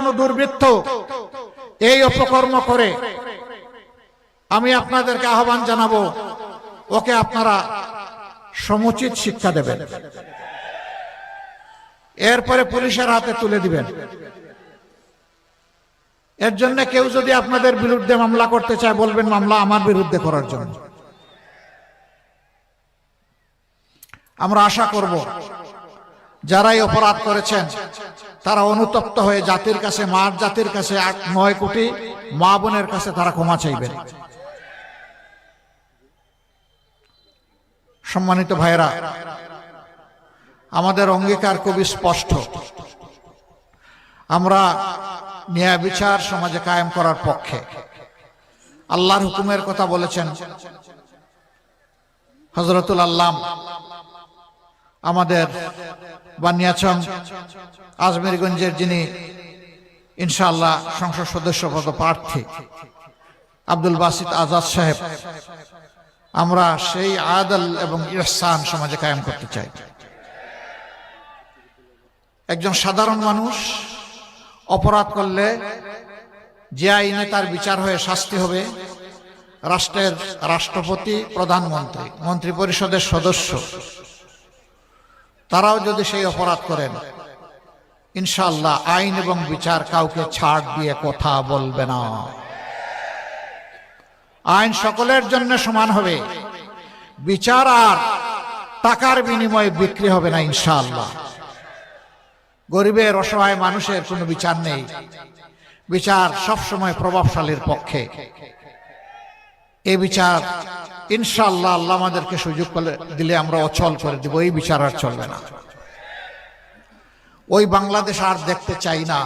কোনো দুর্বৃত্ত এই অপকর্ম করে, আমি আপনাদেরকে আহ্বান জানাবো, ওকে আপনারা সমুচিত শিক্ষা দেবেন, এরপরে পুলিশের হাতে তুলে দিবেন। এর জন্য কেউ যদি আপনাদের বিরুদ্ধে মামলা করতে চায়, বলবেন মামলা আমার বিরুদ্ধে করার জন্য। আমরা আশা করব যারাই অপরাধ করেছেন তারা অনুতপ্ত হয়ে জাতির কাছে, মার জাতির কাছে, 9 কোটি মা বোনের কাছে তারা ক্ষমা চাইবেন। সম্মানিত ভাইরা, আমাদের অঙ্গীকার খুবই স্পষ্ট। আমরা ন্যায় বিচার সমাজে কায়েম করার পক্ষে। আল্লাহর হুকুমের কথা বলেছেন হযরতুল আল্লাম আমাদের বানিয়াচং আজমিরগঞ্জের, যিনি ইনশাআল্লাহ সংসদ সদস্য পদপ্রার্থী, আব্দুল বাসিত আজাদ সাহেব। আমরা সেই আদল এবং ইহসান সমাজে কায়েম করতে চাই। একজন সাধারণ মানুষ অপরাধ করলে যে আইনে তার বিচার হয়ে শাস্তি হবে, রাষ্ট্রের রাষ্ট্রপতি, প্রধানমন্ত্রী, মন্ত্রী পরিষদের সদস্য, তারাও যদি সেই অপরাধ করেন, ইনশাআল্লাহ আইন এবং বিচার কাউকে ছাড় দিয়ে কথা বলবে না। আইন সকলের জন্য সমান হবে, বিচার আর টাকার বিনিময়ে বিক্রি হবে না ইনশাআল্লাহ। গরিবের, অসহায় মানুষের কোনো বিচার নেই, বিচার সবসময় প্রভাবশালীর পক্ষে। এই বিচার ইনশাআল্লাহ আল্লাহ আমাদেরকে সুযোগ দিলে আমরা অচল করে দিব, এই বিচার আর চলবে না। ওই বাংলাদেশ আর দেখতে চাই না,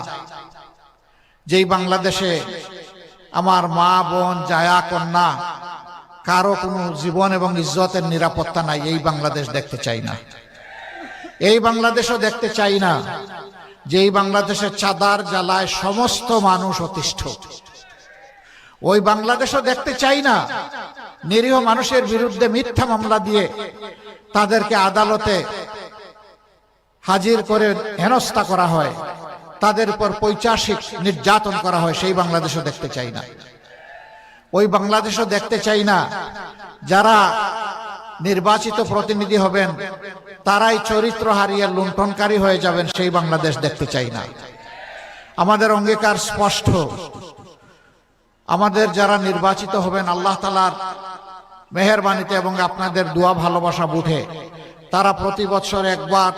যেই বাংলাদেশে আমার মা বোন, জায়া কন্যা, কারো কোনো জীবন এবং ইজ্জতের নিরাপত্তা নাই। এই বাংলাদেশ দেখতে চাই না। এই বাংলাদেশও দেখতে চাই না যেই বাংলাদেশের চাঁদার জ্বালায় সমস্ত মানুষ অতিষ্ঠ। ওই বাংলাদেশও দেখতে চাই না নিরীহ মানুষের বিরুদ্ধে মিথ্যা মামলা দিয়ে তাদেরকে আদালতে হাজির করে হেনস্থা করা হয়, তাদের উপর পৈশাচিক নির্যাতন করা হয়। সেই বাংলাদেশও দেখতে চাই না। ওই বাংলাদেশও দেখতে চাই না যারা নির্বাচিত প্রতিনিধি হবেন তারাই চরিত্র হারিয়ে লুণ্ঠনকারী হয়ে যাবেন। সেই বাংলাদেশ দেখতে চাই না। আমাদের অঙ্গীকার স্পষ্ট। আমাদের যারা নির্বাচিত হবেন, আল্লাহ তাআলার মেহেরবানিতে এবং আপনাদের দোয়া ভালোবাসা বুঝে তারা প্রতি বছর একবার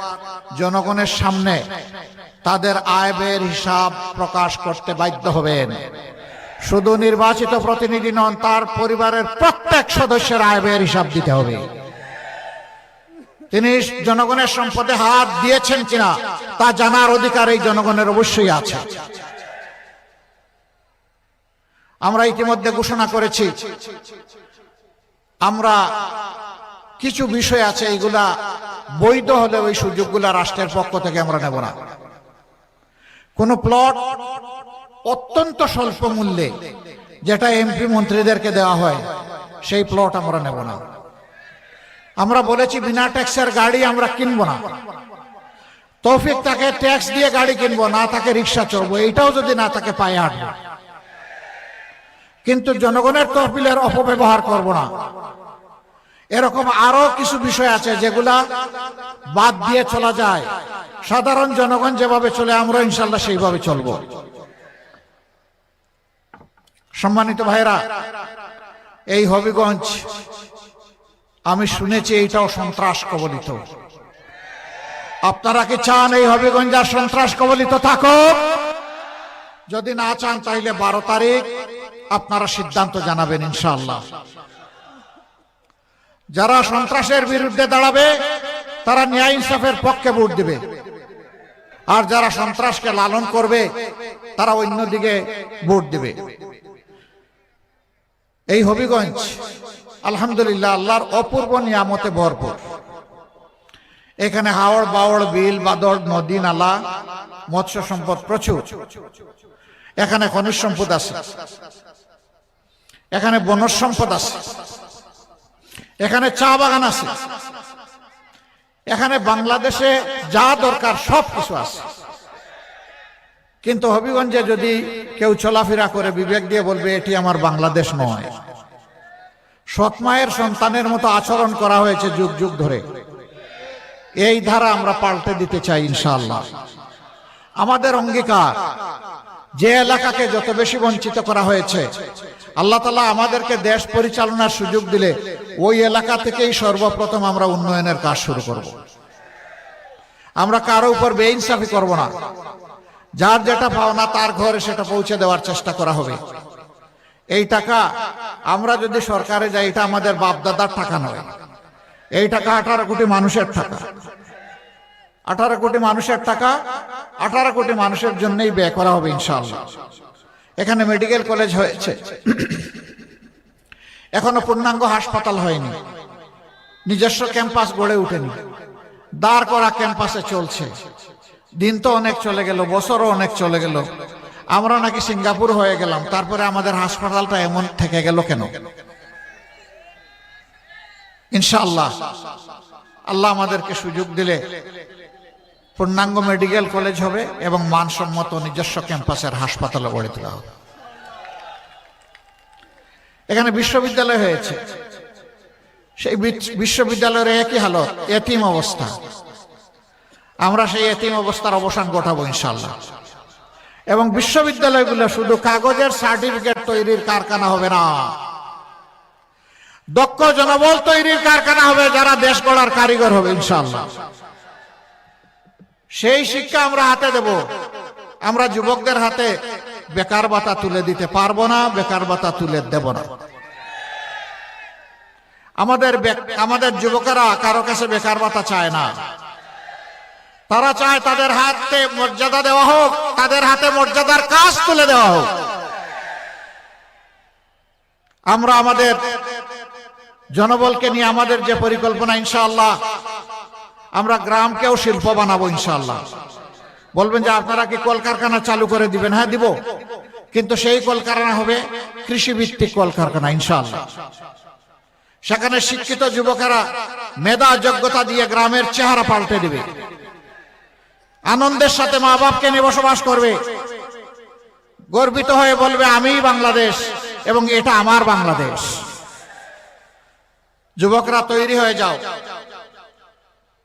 জনগণের সামনে তাদের আয় ব্যয়ের হিসাব প্রকাশ করতে বাধ্য হবেন। শুধু নির্বাচিত প্রতিনিধি নন, তার পরিবারের প্রত্যেক সদস্যের আয় ব্যয়ের হিসাব দিতে হবে। তিনি জনগণের সম্পদে হাত দিয়েছেন কিনা তা জানার অধিকার এই জনগণের অবশ্যই আছে। আমরা ইতিমধ্যে ঘোষণা করেছি, আমরা কিছু বিষয় আছে এইগুলা বৈধ হলে ওই সুযোগগুলা রাষ্ট্রের পক্ষ থেকে আমরা নেব না। কোন প্লট অত্যন্ত স্বল্প মূল্যে যেটা এমপি মন্ত্রীদেরকে দেওয়া হয়, সেই প্লট আমরা নেব না। আমরা বলেছি বিনা ট্যাক্সের গাড়ি আমরা কিনবো না। তৌফিক তাকে ট্যাক্স দিয়ে গাড়ি কিনবো, না তাকে রিক্সা চড়বো, এইটাও যদি না তাকে পায়ে হাঁটবো। কিন্তু জনগণের তহবিলের অপব্যবহার করব না। এরকম আরো কিছু বিষয় আছে যেগুলা বাদ দিয়ে চলা যায়। সাধারণ জনগণ যেভাবে চলে আমরা ইনশাআল্লাহ সেইভাবে চলবো। সম্মানিত ভাইরা, এই হবিগঞ্জ আমি শুনেছি এইটাও সন্ত্রাস কবলিত। আপনারা কি চান এই হবিগঞ্জ আর সন্ত্রাস কবলিত থাকুক? যদি না চান তাহলে 12 তারিখ আপনারা সিদ্ধান্ত জানাবেন ইনশাআল্লাহ। যারা সন্ত্রাসের বিরুদ্ধে দাঁড়াবে তারা ন্যায় ইনসাফের পক্ষে ভোট দিবে, আর যারা সন্ত্রাসকে লালন করবে তারা অন্যদিকে ভোট দিবে। এই হবিগঞ্জ আলহামদুলিল্লাহ আল্লাহর অপূর্ব নিয়ামতে ভরপুর। এখানে হাওড় বাওড়, বিল বাদর, নদী নালা, মৎস্য সম্পদ প্রচুর। এখানে খনিজ সম্পদ আছে, এখানে বনজ সম্পদ আছে, এখানে চা বাগান আছে, এখানে বাংলাদেশে যা দরকার সব কিছু আছে। কিন্তু হবিগঞ্জে যদি কেউ চলাফেরা করে বিবেক দিয়ে বলবে এটি আমার বাংলাদেশ নয়। সৎ মায়ের সন্তানের মতো আচরণ করা হয়েছে যুগ যুগ ধরে। এই ধারা আমরা পাল্টে দিতে চাই ইনশাআল্লাহ। আমাদের অঙ্গীকার, যে এলাকাকে যত বেশি বঞ্চিত করা হয়েছে, আল্লাহ তাআলা আমাদেরকে দেশ পরিচালনার সুযোগ দিলে ওই এলাকা থেকেই সর্বপ্রথম আমরা উন্নয়নের কাজ শুরু করব। আমরা কারো উপর বেইনসাফি করব না। যার যেটা পাওনা তার ঘরে সেটা পৌঁছে দেওয়ার চেষ্টা করা হবে। এই টাকা আমরা যদি সরকারে যাই, এটা আমাদের বাপদাদার টাকা নয়। এই টাকা 18 কোটি মানুষের টাকা। 18 কোটি মানুষের টাকা 18 কোটি মানুষের জন্যই ব্যয় করা হবে ইনশাআল্লাহ। এখানে মেডিকেল কলেজ হয়েছে, এখনো পূর্ণাঙ্গ হাসপাতাল হয়নি, নিজস্ব ক্যাম্পাস গড়ে ওঠেনি, দাঁড় করা ক্যাম্পাসে চলছে। দিন তো অনেক চলে গেল, বছরও অনেক চলে গেল। আমরা নাকি সিঙ্গাপুর হয়ে গেলাম, তারপরে আমাদের হাসপাতালটা এমন থেকে গেল কেন? ইনশাআল্লাহ আল্লাহ আমাদেরকে সুযোগ দিলে পূর্ণাঙ্গ মেডিকেল কলেজ হবে এবং মানসম্মত নিজস্ব ক্যাম্পাসের হাসপাতাল গড়ে তোলা হবে। এখানে বিশ্ববিদ্যালয় হয়েছে, সেই বিশ্ববিদ্যালয়ের একই হালত, এতিম অবস্থা। আমরা সেই এতিম অবস্থার অবসান ঘটাবো ইনশাআল্লাহ। এবং বিশ্ববিদ্যালয়গুলো শুধু কাগজের সার্টিফিকেট তৈরির কারখানা হবে না, দক্ষ জনবল তৈরির কারখানা হবে, যারা দেশ গড়ার কারিগর হবে ইনশাআল্লাহ। সেই শিক্ষা আমরা হাতে দেব। আমরা যুবকদের হাতে বেকার ভাতা তুলে দিতে পারবো না, বেকার ভাতা তুলে দেব না। আমাদের যুবকেরা কারো কাছে বেকার ভাতা চায় না। তারা চায় তাদের হাতে মর্যাদা দেওয়া হোক, তাদের হাতে মর্যাদার কাজ তুলে দেওয়া হোক। আমরা আমাদের জনবলকে নিয়ে আমাদের যে পরিকল্পনা, ইনশাআল্লাহ আমরা গ্রামকেও শিল্প বানাবো ইনশাআল্লাহ। বলবেন যে আপনারা কি কলকারখানা চালু করে দিবেন? হ্যাঁ দিব, কিন্তু সেই কলকারখানা হবে কৃষিভিত্তিক কলকারখানা ইনশাআল্লাহ। সেখানে শিক্ষিত যুবকেরা মেধা যোগ্যতা দিয়ে গ্রামের চেহারা পাল্টে দিবে, আনন্দের সাথে মা বাপকে নিয়ে বসবাস করবে, গর্বিত হয়ে বলবে আমি বাংলাদেশ এবং এটা আমার বাংলাদেশ। যুবকরা তৈরি হয়ে যাও।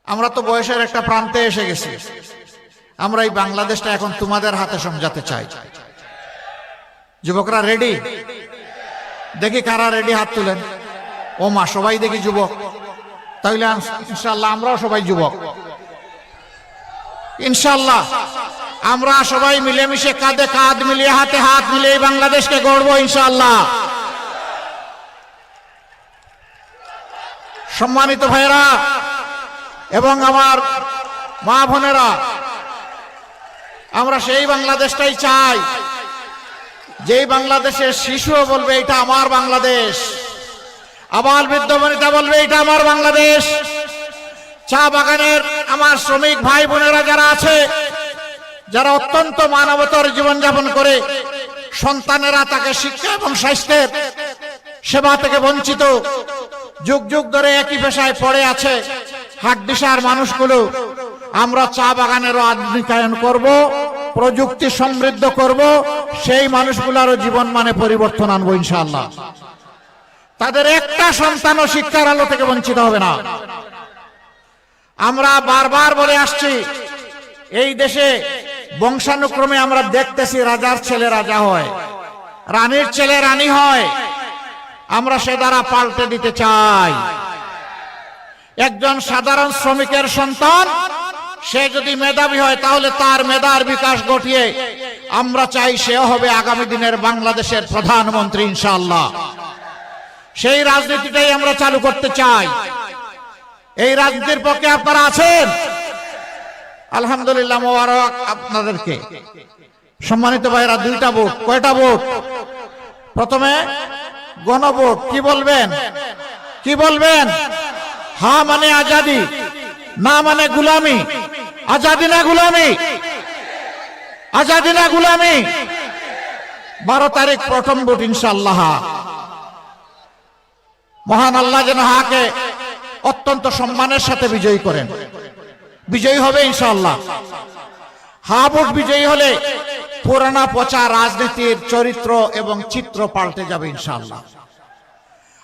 আমরা তো বয়সের একটা প্রান্তে এসে গেছি। আমরা এই বাংলাদেশটা এখন তোমাদের হাতে সমঝাতে চাই। যুবকরা রেডি? দেখি কারা রেডি, হাত তুলেন। ও মা, সবাই দেখি যুবক। তাহলে ইনশাআল্লাহ আমরাও সবাই যুবক ইনশাআল্লাহ। আমরা সবাই মিলেমিশে কাঁধে কাঁধ মিলিয়ে হাতে হাত মিলিয়ে বাংলাদেশকে গড়বো ইনশাআল্লাহ। সম্মানিত ভাইরা এবং আমার মা বোনেরা, আমরা সেই বাংলাদেশটাই চাই যেই বাংলাদেশের শিশুও বলবে এটা আমার বাংলাদেশ, আবাল বৃদ্ধ বনিতা বলবে এটা আমার বাংলাদেশ। চা বাগানের আমার শ্রমিক ভাই বোনেরা যারা আছে, যারা অত্যন্ত মানবতার জীবনযাপন করে, সন্তানেরা তাকে শিক্ষা এবং স্বাস্থ্যের সেবা থেকে বঞ্চিত, যুগ যুগ ধরে একই পেশায় পড়ে আছে হাড্ডিসার মানুষগুলো, আমরা চা বাগানেরও আধুনিকায়ন করব, প্রযুক্তি সমৃদ্ধ করব, সেই মানুষগুলোরও জীবন মানে পরিবর্তন আনবো ইনশাআল্লাহ। তাদের একটা সন্তানও শিক্ষার আলো থেকে বঞ্চিত হবে না। আমরা বারবার বলে আসছি, এই দেশে বংশানুক্রমে আমরা দেখতেছি রাজার ছেলে রাজা হয়, রানীর ছেলে রানী হয়। আমরা সে দ্বারা পাল্টে দিতে চাই। একজন সাধারণ শ্রমিকের সন্তান সে যদি মেধাবী হয়, তাহলে তার মেধার বিকাশ ঘটিয়ে আমরা চাই সেও হবে আগামী দিনের বাংলাদেশের প্রধানমন্ত্রী ইনশাআল্লাহ। সেই রাজনীতিটাই আমরা চালু করতে চাই। এই রাজনীতির পক্ষে আপনারা আছেন? আলহামদুলিল্লাহ, মোবারক আপনাদেরকে। সম্মানিত ভাইরা, 2টা ভোট। কয়টা ভোট? প্রথমে গণভোট। কি বলবেন? কি বলবেন? হ্যাঁ মানে আজাদি, না মানে গুলামি। আজাদি না গুলামি? আজাদি না গুলামি? 12 তারিখ প্রথম ভোট ইনশাআল্লাহ। মহান আল্লাহ যেন হাকে অত্যন্ত সম্মানের সাথে বিজয়ী করেন। বিজয়ী হবে ইনশাআল্লাহ। হা ভোট বিজয়ী হলে পুরানা পচা রাজনীতির চরিত্র এবং চিত্র পাল্টে যাবে ইনশাআল্লাহ।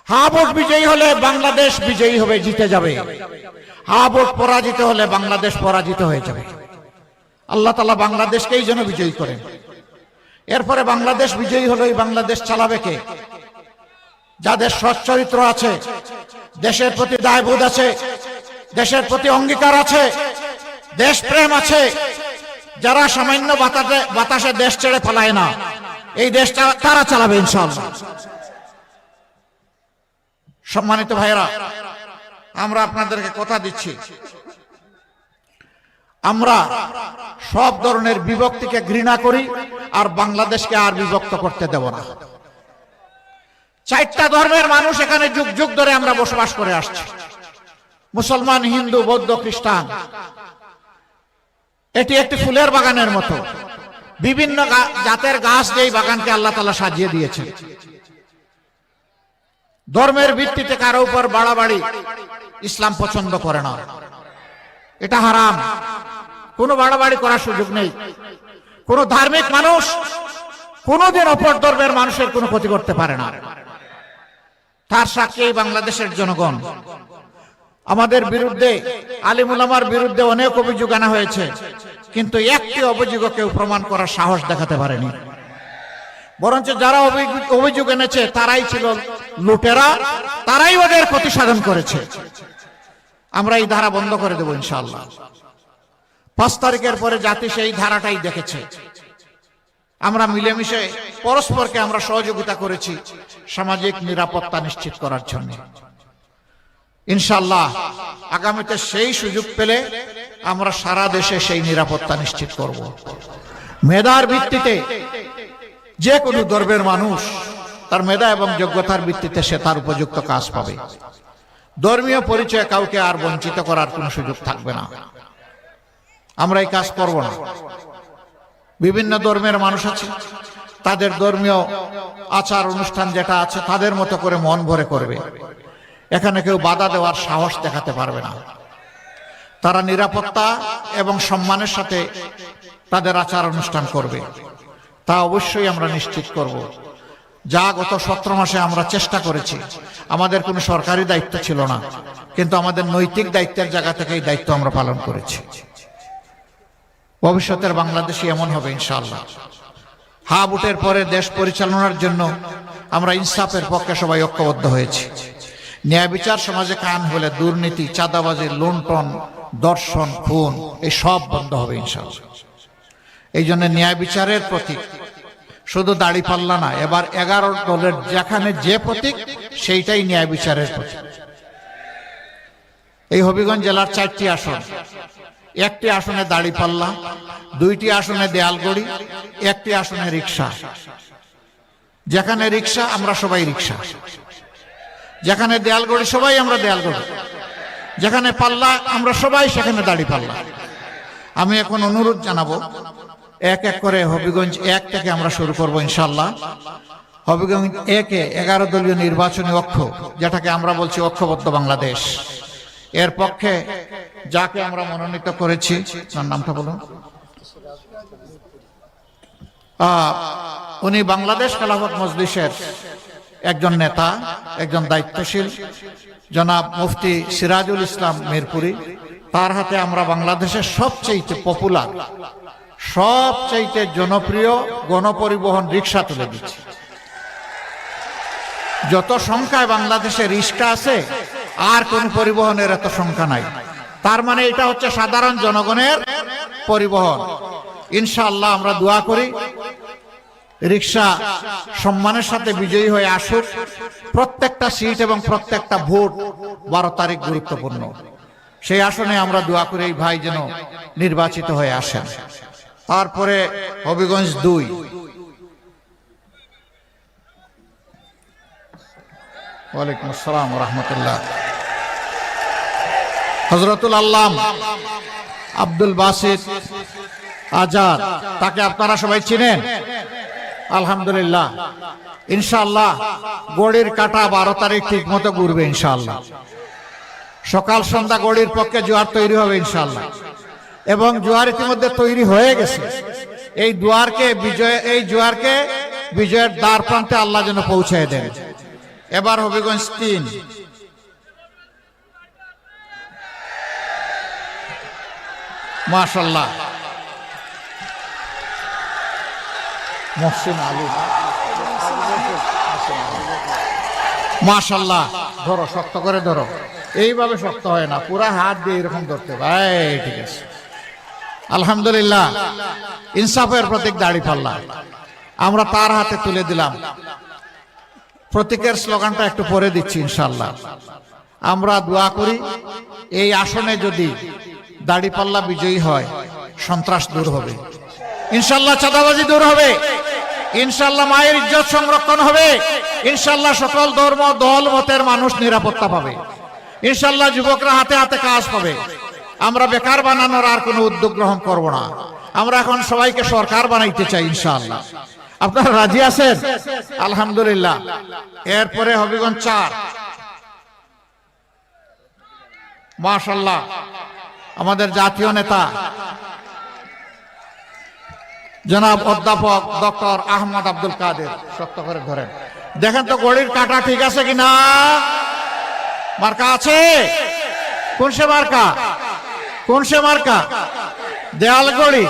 হ্যাঁ ভোট বিজয়ী হলে বাংলাদেশ বিজয়ী হবে, জিতে যাবে। হ্যাঁ ভোট পরাজিত হলে বাংলাদেশ পরাজিত হয়ে যাবে। আল্লাহ তাআলা বাংলাদেশকেই যেন বিজয়ী করেন। এরপরে বাংলাদেশ বিজয়ী হলে এই বাংলাদেশ চালাবে কে? যাদের সৎ চরিত্র আছে, দেশের প্রতি দায়বোধ আছে, দেশের প্রতি অঙ্গীকার আছে, দেশপ্রেম আছে, যারা সামান্য বাতাসে দেশ ছেড়ে পালায় না, এই দেশটা তারা চালাবে ইনশাআল্লাহ। সম্মানিত ভাইরা, আমরা আপনাদেরকে কথা দিচ্ছি, আমরা সব ধরনের বিভক্তিকে ঘৃণা করি আর বাংলাদেশকে আর বিভক্ত করতে দেব না। 4টা ধর্মের মানুষ এখানে যুগ যুগ ধরে আমরা বসবাস করে আসছি, মুসলমান, হিন্দু, বৌদ্ধ, খ্রিস্টান। এটি একটি ফুলের বাগানের মতো, বিভিন্ন জাতের গাছ যেই বাগানকে আল্লাহ তাআলা সাজিয়ে দিয়েছেন। ধর্মের ভিত্তিতে কারো উপর বাড়াবাড়ি ইসলাম পছন্দ করে না, এটা হারাম। কোনো বাড়াবাড়ি করার সুযোগ নেই। কোন ধার্মিক মানুষ কোনদিন অপর ধর্মের মানুষের কোনো ক্ষতি করতে পারে না। তার সাক্ষী বাংলাদেশের জনগণ। আমাদের বিরুদ্ধে, আলিম উলামার বিরুদ্ধে অনেক অভিযোগ আনা হয়েছে, কিন্তু একটি অভিযোগও কেউ প্রমাণ করার সাহস দেখাতে পারেনি। বরঞ্চ যারা অভিযোগ এনেছে তারাই ছিল লুটেরা, তারাই ওদের ক্ষতি সাধন করেছে। আমরা এই ধারা বন্ধ করে দেব ইনশাআল্লাহ। 5 তারিখের পরে জাতি সেই ধারাটাই দেখেছে। আমরা মিলেমিশে পরস্পরকে আমরা সহযোগিতা করেছি সামাজিক নিরাপত্তা নিশ্চিত করার জন্য। ইনশাআল্লাহ আগামীতে সেই সুযোগ পেলে আমরা সারা দেশে সেই নিরাপত্তা নিশ্চিত করব। মেধার ভিত্তিতে যে কোনো ধর্মের মানুষ তার মেধা এবং যোগ্যতার ভিত্তিতে সে তার উপযুক্ত কাজ পাবে। ধর্মীয় পরিচয়ে কাউকে আর বঞ্চিত করার কোনো সুযোগ থাকবে না। আমরা এই কাজ করব না। বিভিন্ন ধর্মের মানুষ আছে, তাদের ধর্মীয় আচার অনুষ্ঠান যেটা আছে তাদের মতো করে মন ভরে করবে। এখানে কেউ বাধা দেওয়ার সাহস দেখাতে পারবে না। তারা নিরাপত্তা এবং সম্মানের সাথে তাদের আচার অনুষ্ঠান করবে, তা অবশ্যই আমরা নিশ্চিত করব। যা গত 17 মাসে আমরা চেষ্টা করেছি, আমাদের কোনো সরকারি দায়িত্ব ছিল না, কিন্তু আমাদের নৈতিক দায়িত্বের জায়গা থেকে এই দায়িত্ব আমরা পালন করেছি। ভবিষ্যতের বাংলাদেশই এমন হবে ইনশাআল্লাহ। হ্যাঁ ভোটের পরে দেশ পরিচালনার জন্য আমরা ইনসাফের পক্ষে সবাই ঐক্যবদ্ধ হয়েছি। ন্যায় বিচার সমাজে কায়েম হলে দুর্নীতি, চাঁদাবাজি, লুণ্ঠন, দর্শন, খুন এই সব বন্ধ হবে ইনশাআল্লাহ। এই জন্য ন্যায় বিচারের প্রতীক শুধু দাড়িপাল্লা না, এবার 11 দলের যেখানে যে প্রতীক সেইটাই ন্যায় বিচারের প্রতীক। এই হবিগঞ্জ জেলার 4টি আসন, 1টি আসনে দাড়িপাল্লা, 2টি আসনে দেয়ালগড়ি, 1টি আসনে রিক্সা। যেখানে রিক্সা আমরা সবাই রিক্সা, যেখানে দেয়ালগড়ি সবাই আমরা দেয়ালগড়ি, যেখানে পাল্লা আমরা সবাই সেখানে দাড়িপাল্লা। আমি এখন অনুরোধ জানাবো, এক এক করে হবিগঞ্জ 1 থেকে আমরা শুরু করব ইনশাআল্লাহ। হবিগঞ্জ 1-এ 11 দলীয় নির্বাচনী ঐক্য, যেটাকে আমরা বলছি ঐক্যবদ্ধ বাংলাদেশ, এর পক্ষে যাকে আমরা মনোনীত করেছি, তার নামটা বলুন। উনি বাংলাদেশ খেলাফত মজলিসের একজন নেতা, একজন দায়িত্বশীল, জনাব মুফতি সিরাজুল ইসলাম মিরপুরি। তার হাতে আমরা বাংলাদেশের সবচেয়ে পপুলার, সবচেয়ে জনপ্রিয় গণপরিবহন রিক্সা তুলে দিচ্ছি। যত সংখ্যায় বাংলাদেশে রিক্সা আছে আর কোন পরিবহনের এত সংখ্যা নাই। তার মানে এটা হচ্ছে সাধারণ জনগণের পরিবহন। ইনশাআল্লাহ আমরা দোয়া করি রিক্সা সম্মানের সাথে বিজয়ী হয়ে আসুক। প্রত্যেকটা সিট এবং প্রত্যেকটা ভোট 12 তারিখ গুরুত্বপূর্ণ। সেই আসনে আমরা দোয়া করি এই ভাই যেন নির্বাচিত হয়ে আসেন। তারপরে হবিগঞ্জ 2, ওয়ালাইকুম আসসালাম ওয়া রাহমাতুল্লাহ। হযরতুল আল্লাম আব্দুল বাসিত আজাদ, তাকে আপনারা সবাই চিনেন আলহামদুলিল্লাহ। ইনশাআল্লাহ গড়ির কাটা 12 তারিখ ঠিক মতো ঘুরবে ইনশাআল্লাহ। সকাল সন্ধ্যা গড়ির পক্ষে জোয়ার তৈরি হবে ইনশাআল্লাহ, এবং জোয়ার ইতিমধ্যে তৈরি হয়ে গেছে। এই জোয়ারকে বিজয়ের দ্বার প্রান্তে আল্লাহ যেন পৌঁছে দেন। এবার হবিগঞ্জ 3, মাশাআল্লাহ মহসিন আলী, মাশাআল্লাহ। ধরো, শক্ত করে ধরো, এইভাবে শক্ত হয় না, পুরা হাত দিয়ে এরকম ধরতে ভাই। ঠিক আছে, আলহামদুলিল্লাহ। ইনসাফের প্রতীক দাঁড়িপাল্লা আমরা তার হাতে তুলে দিলাম। প্রতীকের স্লোগানটা একটু পরে দিচ্ছি ইনশাআল্লাহ। আমরা দোয়া করি এই আসনে যদি দাঁড়িপাল্লা বিজয়ী হয়, সন্ত্রাস দূর হবে ইনশাআল্লাহ, চাঁদাবাজি দূর হবে ইনশাআল্লাহ, মায়ের ইজ্জত সংরক্ষণ হবে ইনশাআল্লাহ, সকল ধর্ম দল মতের মানুষ নিরাপত্তা পাবে ইনশাআল্লাহ, যুবকরা হাতে হাতে কাজ পাবে। আমরা বেকার বানানোর আর কোনো উদ্যোগ গ্রহণ করব না। আমরা এখন সবাইকে সরকার বানাইতে চাই ইনশাআল্লাহ। আপনারা রাজি আছেন? আলহামদুলিল্লাহ। এরপরে হবিগঞ্জ 4, মাশাআল্লাহ, আমাদের জাতীয় নেতা জনাব অধ্যাপক ডক্টর আহমদ আব্দুল কাদের। শক্ত করে ধরেন, দেখেন তো গড়ির কাটা ঠিক আছে কিনা। মার্কা আছে? কোন সে মার্কা? কোন সে মার্কা? দেয়াল গড়ি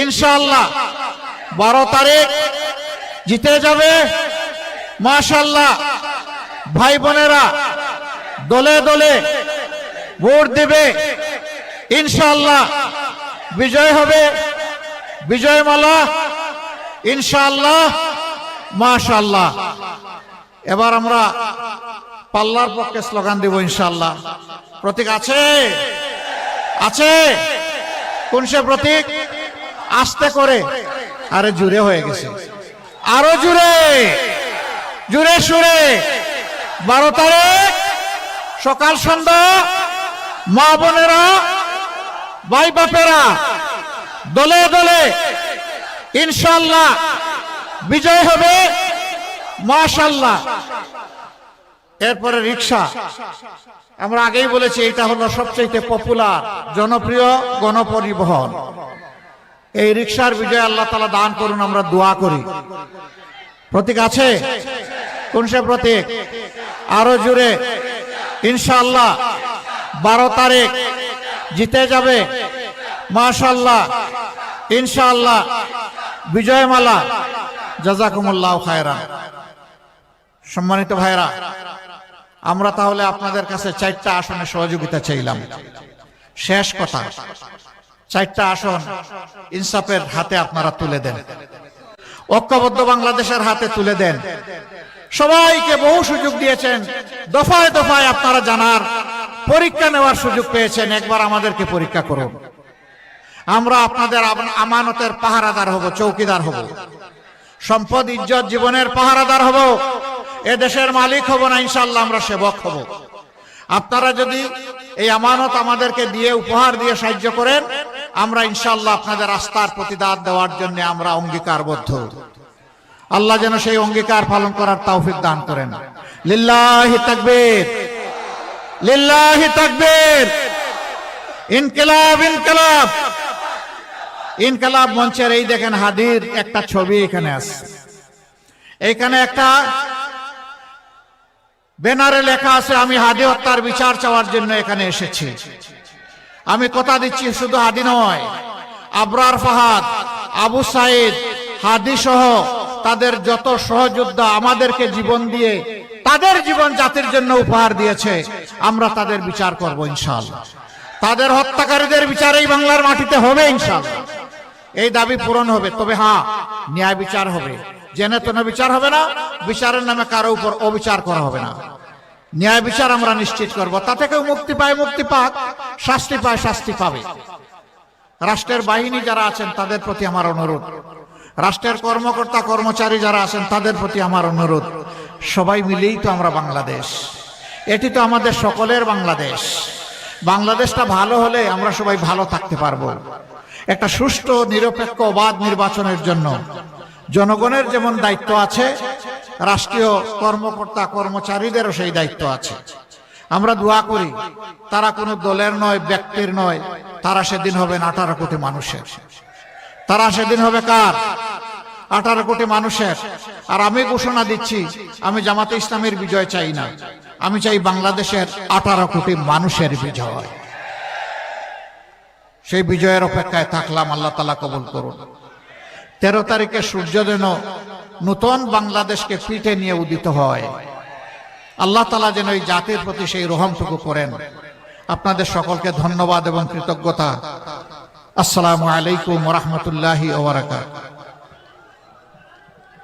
ইনশাআল্লাহ 12 তারিখ জিতে যাবে মাশাআল্লাহ। ভাই বোনেরা দলে দলে ভোট দেবে ইনশাআল্লাহ, বিজয় হবে, বিজয়মালা ইনশাআল্লাহ মাশাআল্লাহ। এবার আমরা পাল্লার পক্ষে স্লোগান দেব ইনশাআল্লাহ। প্রতীক আছে? আছে? কোন সে প্রতীক? আস্তে করে, আরে জুড়ে হয়ে গেছে, আরো জুড়ে, জুড়ে সুরে 12 তারিখ সকাল সন্ধ্যা মা বোনেরা ভাই বাপেরা দলে দলে ইনশাআল্লাহ বিজয় হবে মাশাআল্লাহ। এরপরে রিক্সা, আমরা আগেই বলেছি এটা হলো সবচেয়ে পপুলার জনপ্রিয় গণপরিবহন। এই রিক্সার বিজয় আল্লাহ তাআলা দান করুন, আমরা দোয়া করি। প্রতীক আছে? কোন সে প্রতীক? আরো জোরে ইনশাআল্লাহ 12 তারিখ জিতে যাবে মাশাআল্লাহ ইনশাআল্লাহ, বিজয়মালা। জাযাকুমুল্লাহু খায়রান। সম্মানিত ভাইরা, আমরা তাহলে আপনাদের কাছে 4টা আসনে সহযোগিতা চাইলাম। শেষ কথা, 4টা আসন ইনসাফের হাতে আপনারা তুলে দেন, ঐক্যবদ্ধ বাংলাদেশের হাতে তুলে দেন। সবাইকে বহু সুযোগ দিয়েছেন, দফায় দফায় আপনারা জানার পরীক্ষা নেওয়ার সুযোগ পেয়েছেন। একবার আমাদেরকে পরীক্ষা করুন, আমরা আপনাদের আমানতের পাহারাদার হব, চৌকিদার হব, সম্পদ ইজ্জত জীবনের পাহারাদার হব, এ দেশের মালিক হব না ইনশাআল্লাহ, আমরা সেবক হব। আপনারা যদি এই আমানত আমাদেরকে দিয়ে উপহার দিয়ে সাহায্য করেন, আমরা ইনশাআল্লাহ আপনাদের আস্থার প্রতিদান দেওয়ার জন্য আমরা অঙ্গীকারবদ্ধ। আল্লাহ যেন সেই অঙ্গীকার পালন করার তৌফিক দান করেন। লিল্লাহি তাকবীর, লিল্লাহি তাকবীর। ইনকিলাব, ইনকিলাব, ইনকিলাব মঞ্চের এই দেখেন হাদির একটা ছবি এখানে আছে। এইখানে একটা ব্যানারে লেখা আছে, আমি হাদি হত্যার বিচার চাওয়ার জন্য এখানে এসেছি। আমি কথা দিচ্ছি, শুধু হাদি নয়, আবরার ফাহাদ, আবু সাইদ, হাদি সহ তাদের যত সহযোদ্ধা আমাদেরকে জীবন দিয়ে তাদের জীবন জাতির জন্য উপহার দিয়েছে, আমরা তাদের বিচার করব ইনশাআল্লাহ। তাদের হত্যাকারীদের বিচার এই বাংলার মাটিতে হবে ইনশাআল্লাহ। এই দাবি পূরণ হবে, তবে হ্যাঁ, ন্যায় বিচার হবে, জেনে তেনে বিচার হবে না, বিচারের নামে কারো উপর অবিচার করা হবে না। ন্যায় বিচার আমরা নিশ্চিত করব, তাতে কেউ মুক্তি পায় মুক্তি পাক, শাস্তি পায় শাস্তি পাবে। রাষ্ট্রের বাহিনী যারা আছেন তাদের প্রতি আমার অনুরোধ, রাষ্ট্রের কর্মকর্তা কর্মচারী যারা আছেন তাদের প্রতি আমার অনুরোধ, সবাই মিলেই তো আমরা বাংলাদেশ, এটি তো আমাদের সকলের বাংলাদেশ। বাংলাদেশটা ভালো হলে আমরা সবাই ভালো থাকতে পারবো। একটা সুষ্ঠু নিরপেক্ষ অবাধ নির্বাচনের জন্য জনগণের যেমন দায়িত্ব আছে, রাষ্ট্রীয় কর্মকর্তা কর্মচারীদেরও সেই দায়িত্ব আছে। আমরা দোয়া করি তারা কোনো দলের নয়, ব্যক্তির নয়, তারা সেদিন হবেন 18 কোটি মানুষের। তারা সেদিন হবে কার? 18 কোটি মানুষের। আর আমি ঘোষণা দিচ্ছি, আমি জামাতে ইসলামের বিজয় চাই না, আমি চাই বাংলাদেশের 18 কোটি মানুষের বিজয়। সেই বিজয়ের অপেক্ষায় থাকলাম, আল্লাহ তাআলা কবুল করুন। 13 তারিখে সূর্য যেন নতুন বাংলাদেশকে পিঠে নিয়ে উদিত হয়, আল্লাহ তাআলা যেন এই জাতির প্রতি সেই রহমটুকু করেন। আপনাদের সকলকে ধন্যবাদ এবং কৃতজ্ঞতা। আসসালামু আলাইকুম ওয়া রাহমাতুল্লাহি ওয়া বারাকাতুহু।